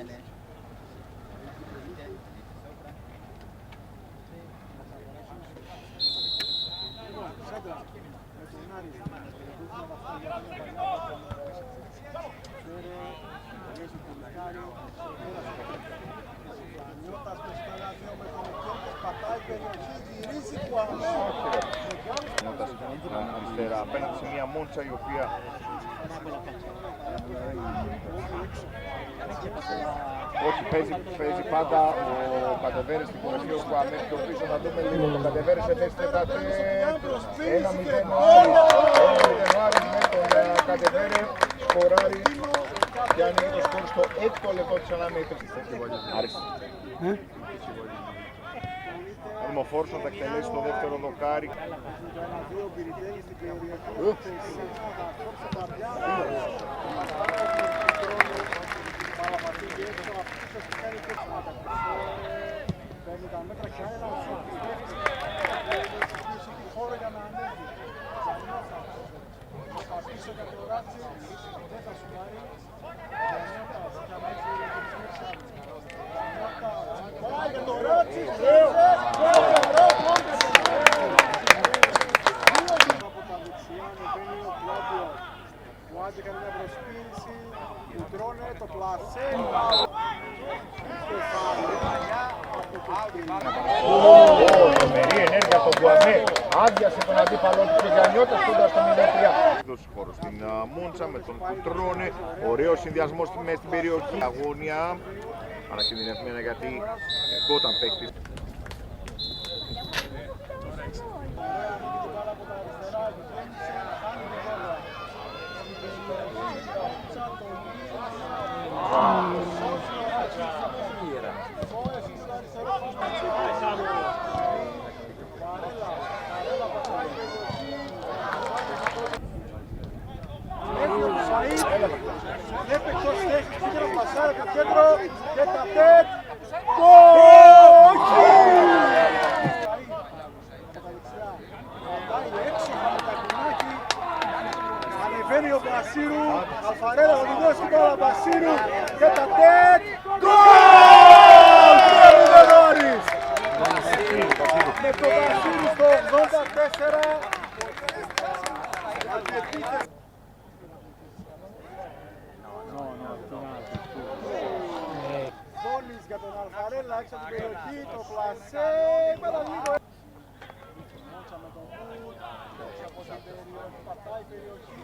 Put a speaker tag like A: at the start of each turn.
A: ναι.
B: Αριστερά, απέναντι σε μια Μόντσα η οποία όχι, παίζει πάντα ο Κατεβέρης στην κορυφή του Αμέτρη, το πίσω να δούμε λίγο το Κατεβέρης σε θέση τετάτε 1-0 ο Άρης με τον Κατεβέρη σκοράρει και ανοίγει το σκορ στο 6ο λεπτό της αναμέτρησης. Άρης. Ο Φόρος θα εκτελέσει το δεύτερο δοκάρι.
C: Ο Άντζη κάνει μια προσποίηση, του τρώνε το πλασέ.
B: Τρομερή ενέργεια τον Γκουαμέ, άδειασε τον αντίπαλο του και Γιαννιώτας κοντά στο 0-3. Δώσει χώρο στην Μόντσα με τον Κουτρώνε, ωραίος συνδυασμός μες στην περιοχή. Αγώνια, ανακινδυνευμένα γιατί κόταν παίκτης.
C: Βλέπει εκτός θέσης, πήγε να πλασάρει το κέντρο και τα τέτ. Γκολ! Πάει έξω με τα κουνάκι. Ανεβαίνει ο Μπασίρου. Αλφαρέλα θα του δώσει τώρα Μπασίρου και τα τέτ. Γκολ! Με τον Μπασίρου στο 84. Δόνης για τον Αλφαρέλα έξω από την περιοχή, το πλασέ, πέρα λίγο. Μότσα με τον Κουτ, έξω από την περιοχή, πατάει η περιοχή.